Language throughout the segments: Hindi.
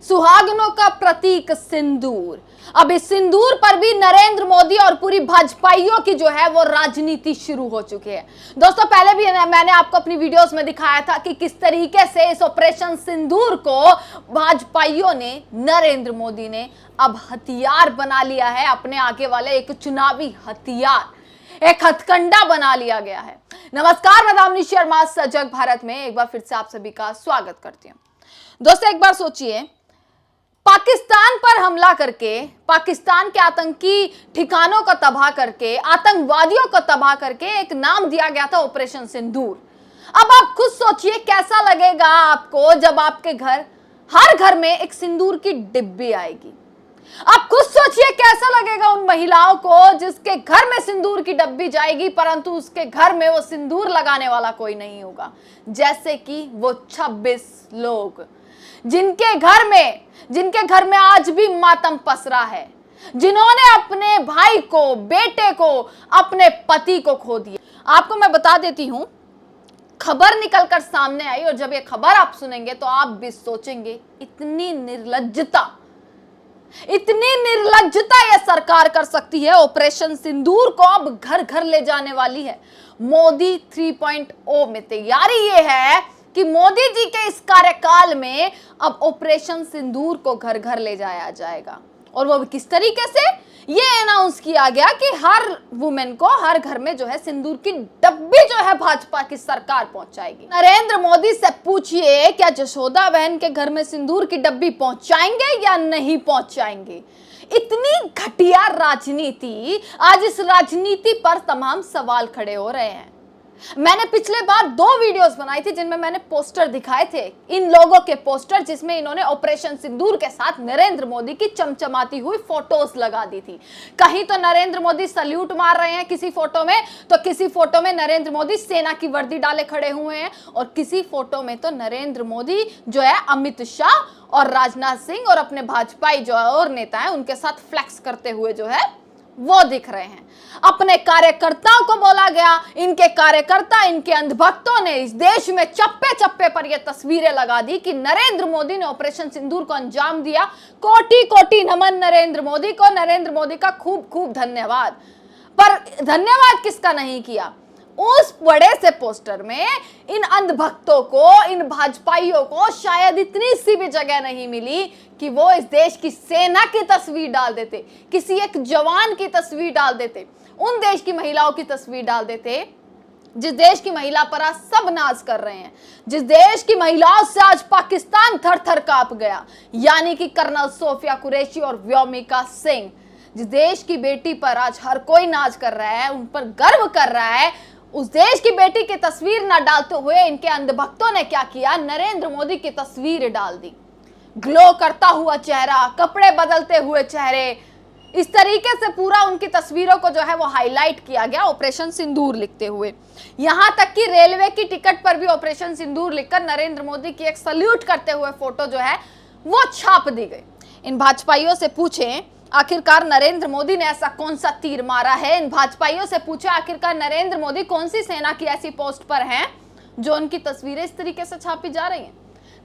सुहागनों का प्रतीक सिंदूर। अब इस सिंदूर पर भी नरेंद्र मोदी और पूरी भाजपाइयों की जो है वो राजनीति शुरू हो चुकी है। दोस्तों, पहले भी मैंने आपको अपनी वीडियोस में दिखाया था कि किस तरीके से इस ऑपरेशन सिंदूर को भाजपाइयों ने, नरेंद्र मोदी ने अब हथियार बना लिया है, अपने आगे वाले एक चुनावी हथियार, एक हथकंडा बना लिया गया है। नमस्कार, मैं दामिनी शर्मा सजग भारत में एक बार फिर से आप सभी का स्वागत करती हूं। दोस्तों, एक बार सोचिए, पाकिस्तान पर हमला करके, पाकिस्तान के आतंकी ठिकानों को तबाह करके, आतंकवादियों को तबाह करके एक नाम दिया गया था ऑपरेशन सिंदूर। अब आप खुद सोचिए कैसा लगेगा आपको जब आपके घर, हर घर में एक सिंदूर की डिब्बी आएगी। आप खुद सोचिए कैसा लगेगा उन महिलाओं को जिसके घर में सिंदूर की डब्बी जाएगी, परंतु उसके घर में वो सिंदूर लगाने वाला कोई नहीं होगा। जैसे कि वो 26 लोग जिनके घर में आज भी मातम पसरा है, जिन्होंने अपने भाई को, बेटे को, अपने पति को खो दिया। आपको मैं बता देती हूं, खबर निकलकर सामने आई और जब ये खबर आप सुनेंगे तो आप भी सोचेंगे, इतनी निर्लज्जता ये सरकार कर सकती है। ऑपरेशन सिंदूर को अब घर घर ले जाने वाली है। मोदी 3.0 में तैयारी ये है कि मोदी जी के इस कार्यकाल में अब ऑपरेशन सिंदूर को घर घर ले जाया जाएगा। और वो किस तरीके से, ये अनाउंस किया गया कि हर वुमेन को, हर घर में जो है सिंदूर की डब्बी जो है भाजपा की सरकार पहुंचाएगी। नरेंद्र मोदी से पूछिए, क्या जशोदा बहन के घर में सिंदूर की डब्बी पहुंचाएंगे या नहीं पहुंचाएंगे? इतनी घटिया राजनीति, आज इस राजनीति पर तमाम सवाल खड़े हो रहे हैं। मैंने पिछले बार 2 वीडियोस बनाई थी जिनमें मैंने पोस्टर दिखाए थे, इन लोगों के पोस्टर, जिसमें इन्होंने ऑपरेशन सिंदूर के साथ नरेंद्र मोदी की चमचमाती हुई फोटोज लगा दी थी। कहीं तो नरेंद्र मोदी सल्यूट मार रहे हैं किसी फोटो में, तो किसी फोटो में नरेंद्र मोदी सेना की वर्दी डाले खड़े हुए हैं, और किसी फोटो में तो नरेंद्र मोदी जो है अमित शाह और राजनाथ सिंह और अपने भाजपाई जो और नेता है उनके साथ फ्लेक्स करते हुए जो है वो दिख रहे हैं। अपने कार्यकर्ताओं को बोला गया, इनके कार्यकर्ता, इनके अंधभक्तों ने इस देश में चप्पे चप्पे पर ये तस्वीरें लगा दी कि नरेंद्र मोदी ने ऑपरेशन सिंदूर को अंजाम दिया। कोटि कोटि नमन नरेंद्र मोदी को, नरेंद्र मोदी का खूब खूब धन्यवाद। पर धन्यवाद किसका नहीं किया? उस बड़े से पोस्टर में इन अंधभक्तों को, इन भाजपाइयों को शायद इतनी सी भी जगह नहीं मिली कि वो इस देश की सेना की तस्वीर डाल देते, किसी एक जवान की तस्वीर डाल देते, उन देश की महिलाओं की तस्वीर डाल देते जिस देश की महिला पर आज सब नाज कर रहे हैं, जिस देश की महिलाओं से आज पाकिस्तान थर थर कांप गया, यानी कि कर्नल सोफिया कुरैशी और व्योमिका सिंह। जिस देश की बेटी पर आज हर कोई नाज कर रहा है, उन पर गर्व कर रहा है, उस देश की बेटी की तस्वीर ना डालते हुए इनके अंधभक्तों ने क्या किया? नरेंद्र मोदी की तस्वीर डाल दी। ग्लो करता हुआ चेहरा, कपड़े बदलते हुए चेहरे, इस तरीके से पूरा उनकी तस्वीरों को जो है वो हाईलाइट किया गया ऑपरेशन सिंदूर लिखते हुए। यहां तक कि रेलवे की टिकट पर भी ऑपरेशन सिंदूर लिखकर नरेंद्र मोदी की एक सल्यूट करते हुए फोटो जो है वो छाप दी गई। इन भाजपाइयों से पूछें, आखिरकार नरेंद्र मोदी ने ऐसा कौन सा तीर मारा है? इन भाजपाइयों से पूछे, आखिरकार नरेंद्र मोदी कौन सी सेना की ऐसी पोस्ट पर हैं जो उनकी तस्वीरें इस तरीके से छापी जा रही हैं?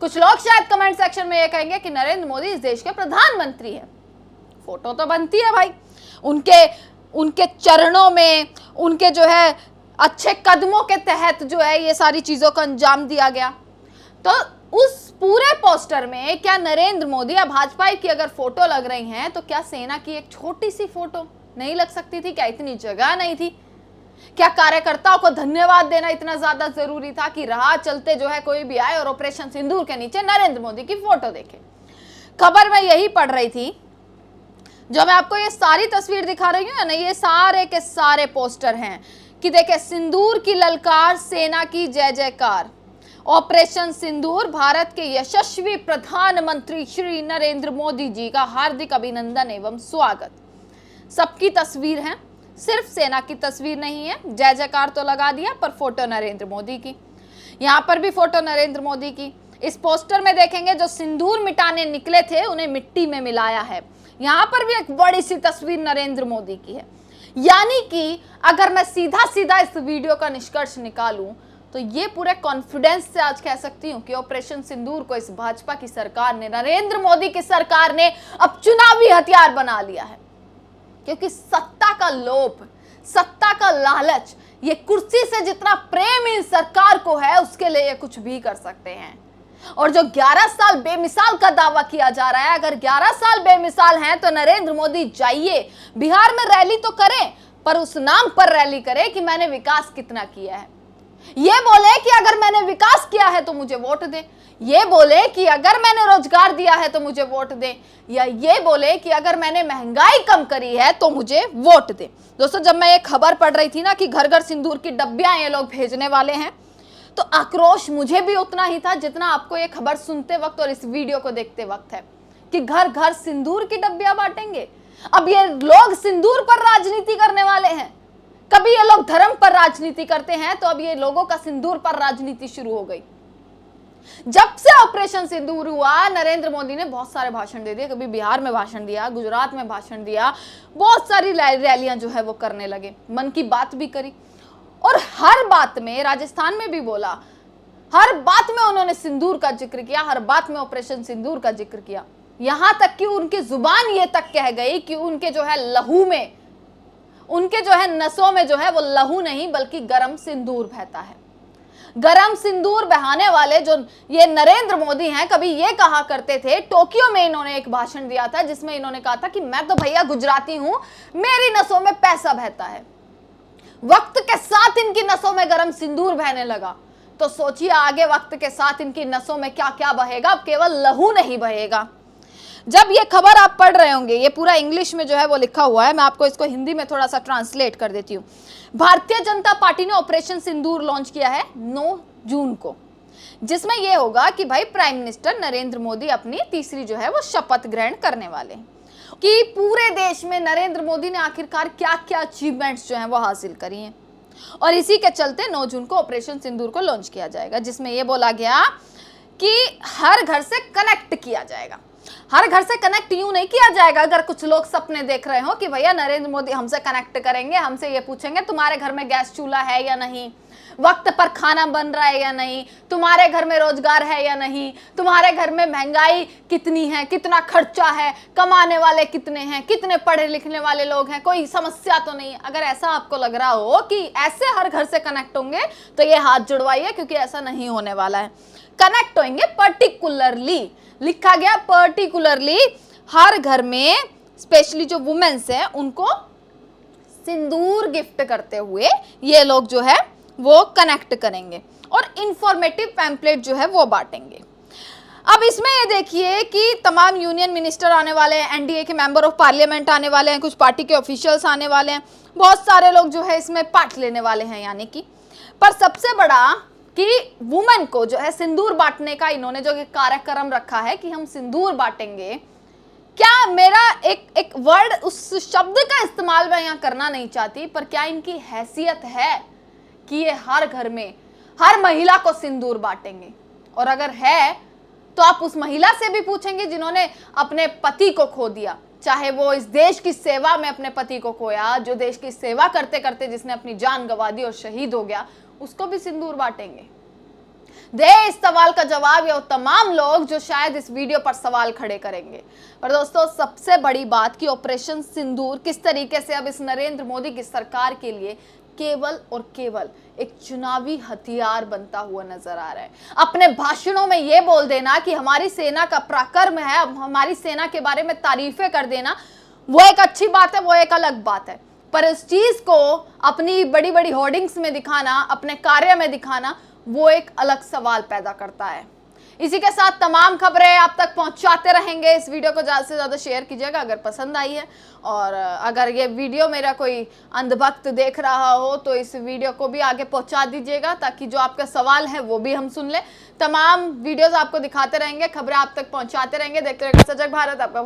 कुछ लोग शायद कमेंट सेक्शन में ये कहेंगे कि नरेंद्र मोदी इस देश के प्रधानमंत्री हैं। फोटो तो बनती है भाई, उनके चरणों में, उनके जो है अच्छे कदमों के तहत जो है ये सारी चीजों को अंजाम दिया गया। तो उस पूरे पोस्टर में क्या नरेंद्र मोदी या भाजपा की अगर फोटो लग रही हैं, तो क्या सेना की एक छोटी सी फोटो नहीं लग सकती थी? क्या इतनी जगह नहीं थी? क्या कार्यकर्ताओं को धन्यवाद देना इतना ज्यादा जरूरी था कि राह चलते जो है कोई भी आए और ऑपरेशन सिंदूर के नीचे नरेंद्र मोदी की फोटो देखे? खबर में यही पढ़ रही थी, जो मैं आपको ये सारी तस्वीर दिखा रही हूँ ना, ये सारे के सारे पोस्टर हैं कि देखे, सिंदूर की ललकार, सेना की जय जयकार, ऑपरेशन सिंदूर, भारत के यशस्वी प्रधानमंत्री श्री नरेंद्र मोदी जी का हार्दिक अभिनंदन एवं स्वागत। सबकी तस्वीर है, सिर्फ सेना की तस्वीर नहीं है। जय जयकार तो लगा दिया, पर फोटो नरेंद्र मोदी की। यहाँ पर भी फोटो नरेंद्र मोदी की। इस पोस्टर में देखेंगे जो सिंदूर मिटाने निकले थे उन्हें मिट्टी में मिलाया है। यहाँ पर भी एक बड़ी सी तस्वीर नरेंद्र मोदी की है। यानी कि अगर मैं सीधा सीधा इस वीडियो का निष्कर्ष निकालूं तो ये पूरे कॉन्फिडेंस से आज कह सकती हूं कि ऑपरेशन सिंदूर को इस भाजपा की सरकार ने, नरेंद्र मोदी की सरकार ने अब चुनावी हथियार बना लिया है। क्योंकि सत्ता का लोभ, सत्ता का लालच, ये कुर्सी से जितना प्रेम इन सरकार को है, उसके लिए ये कुछ भी कर सकते हैं। और जो 11 साल बेमिसाल का दावा किया जा रहा है, अगर 11 साल बेमिसाल हैं तो नरेंद्र मोदी जाइए बिहार में रैली तो करें, पर उस नाम पर रैली करें कि मैंने विकास कितना किया है। ये बोले कि अगर मैंने विकास किया है तो मुझे वोट दें, ये बोले कि अगर मैंने रोजगार दिया है तो मुझे वोट दें, या ये बोले कि अगर मैंने महंगाई कम करी है तो मुझे वोट दें। दोस्तों, जब मैं ये खबर पढ़ रही थी ना कि घर घर सिंदूर की डब्बियां ये लोग भेजने वाले हैं, तो आक्रोश मुझे भी उतना ही था जितना आपको ये खबर सुनते वक्त और इस वीडियो को देखते वक्त है कि घर घर सिंदूर की डब्बियां बांटेंगे। अब ये लोग सिंदूर पर राजनीति करने वाले हैं। कभी ये लोग धर्म पर राजनीति करते हैं, तो अब ये लोगों का सिंदूर पर राजनीति शुरू हो गई। जब से ऑपरेशन सिंदूर हुआ, नरेंद्र मोदी ने बहुत सारे भाषण दे दिए। कभी बिहार में भाषण दिया, गुजरात में भाषण दिया, बहुत सारी रैलियां जो है वो करने लगे, मन की बात भी करी, और हर बात में, राजस्थान में भी बोला, हर बात में उन्होंने सिंदूर का जिक्र किया, हर बात में ऑपरेशन सिंदूर का जिक्र किया। यहां तक कि उनकी जुबान ये तक कह गई कि उनके जो है लहू में, उनके जो है नसों में जो है वो लहू नहीं बल्कि गरम सिंदूर बहता है। गरम सिंदूर बहाने वाले जो ये नरेंद्र मोदी हैं, कभी ये कहा करते थे, टोक्यो में इन्होंने एक भाषण दिया था जिसमें इन्होंने कहा था कि मैं तो भैया गुजराती हूं, मेरी नसों में पैसा बहता है। वक्त के साथ इनकी नसों में गरम सिंदूर बहने लगा, तो सोचिए आगे वक्त के साथ इनकी नसों में क्या क्या बहेगा। अब केवल लहू नहीं बहेगा। जब ये खबर आप पढ़ रहे होंगे, ये पूरा इंग्लिश में जो है वो लिखा हुआ है, मैं आपको इसको हिंदी में थोड़ा सा ट्रांसलेट कर देती हूँ। भारतीय जनता पार्टी ने ऑपरेशन सिंदूर लॉन्च किया है 9 जून को, जिसमें यह होगा कि भाई प्राइम मिनिस्टर नरेंद्र मोदी अपनी तीसरी जो है वो शपथ ग्रहण करने वाले हैं, कि पूरे देश में नरेंद्र मोदी ने आखिरकार क्या क्या अचीवमेंट्स जो हैं वो हासिल करी हैं। और इसी के चलते 9 जून को ऑपरेशन सिंदूर को लॉन्च किया जाएगा, जिसमें यह बोला गया कि हर घर से कनेक्ट किया जाएगा। हर घर से कनेक्ट यूं नहीं किया जाएगा अगर कुछ लोग सपने देख रहे हो कि भैया नरेंद्र मोदी हमसे कनेक्ट करेंगे, हमसे ये पूछेंगे तुम्हारे घर में गैस चूल्हा है या नहीं, वक्त पर खाना बन रहा है या नहीं, तुम्हारे घर में रोजगार है या नहीं, तुम्हारे घर में महंगाई कितनी है, कितना खर्चा है, कमाने वाले कितने हैं, कितने पढ़े लिखने वाले लोग हैं, कोई समस्या तो नहीं। अगर ऐसा आपको लग रहा हो कि ऐसे हर घर से कनेक्ट होंगे तो ये हाथ जुड़वाइए, क्योंकि ऐसा नहीं होने वाला है। कनेक्ट होंगे पर्टिकुलरली, लिखा गया पर्टिकुलरली, हर घर में स्पेशली जो वुमेन्स हैं उनको सिंदूर गिफ्ट करते हुए ये लोग जो है वो कनेक्ट करेंगे और इंफॉर्मेटिव पैम्पलेट जो है वो बांटेंगे। अब इसमें ये देखिए कि तमाम यूनियन मिनिस्टर आने वाले हैं, एनडीए के मेंबर ऑफ पार्लियामेंट आने वाले हैं, कुछ पार्टी के ऑफिशियल्स आने वाले हैं, बहुत सारे लोग जो है इसमें पार्ट लेने वाले हैं। यानी कि पर सबसे बड़ा कि वुमेन को जो है सिंदूर बांटने का इन्होंने जो कार्यक्रम रखा है कि हम सिंदूर बांटेंगे। क्या मेरा एक वर्ड, उस शब्द का इस्तेमाल मैं यहाँ करना नहीं चाहती, पर क्या इनकी हैसियत है कि ये हर घर में हर महिला को सिंदूर बांटेंगे? और अगर है तो आप उस महिला से भी पूछेंगे जिन्होंने अपने पति को खो दिया, चाहे वो इस देश की सेवा में अपने पति को खोया, जो देश की सेवा करते करते जिसने अपनी जान गंवा दी और शहीद हो गया, उसको भी सिंदूर बांटेंगे? दे इस सवाल का जवाब या तमाम लोग जो शायद इस वीडियो पर सवाल खड़े करेंगे। पर दोस्तों, सबसे बड़ी बात कि ऑपरेशन सिंदूर किस तरीके से अब इस नरेंद्र मोदी की सरकार के लिए केवल और केवल एक चुनावी हथियार बनता हुआ नजर आ रहा है। अपने भाषणों में यह बोल देना कि हमारी सेना का पराक्रम है, अब हमारी सेना के बारे में तारीफें कर देना, वो एक अच्छी बात है, वो एक अलग बात है, पर इस चीज को अपनी बड़ी बड़ी होर्डिंग्स में दिखाना, अपने कार्य में दिखाना, वो एक अलग सवाल पैदा करता है। इसी के साथ तमाम खबरें आप तक पहुंचाते रहेंगे। इस वीडियो को ज़्यादा से ज़्यादा शेयर कीजिएगा अगर पसंद आई है, और अगर ये वीडियो मेरा कोई अंधभक्त देख रहा हो तो इस वीडियो को भी आगे पहुंचा दीजिएगा, ताकि जो आपका सवाल है वो भी हम सुन लें। तमाम वीडियोस आपको दिखाते रहेंगे, खबरें आप तक पहुंचाते रहेंगे। देखते रहिएगा सजग भारत। आपका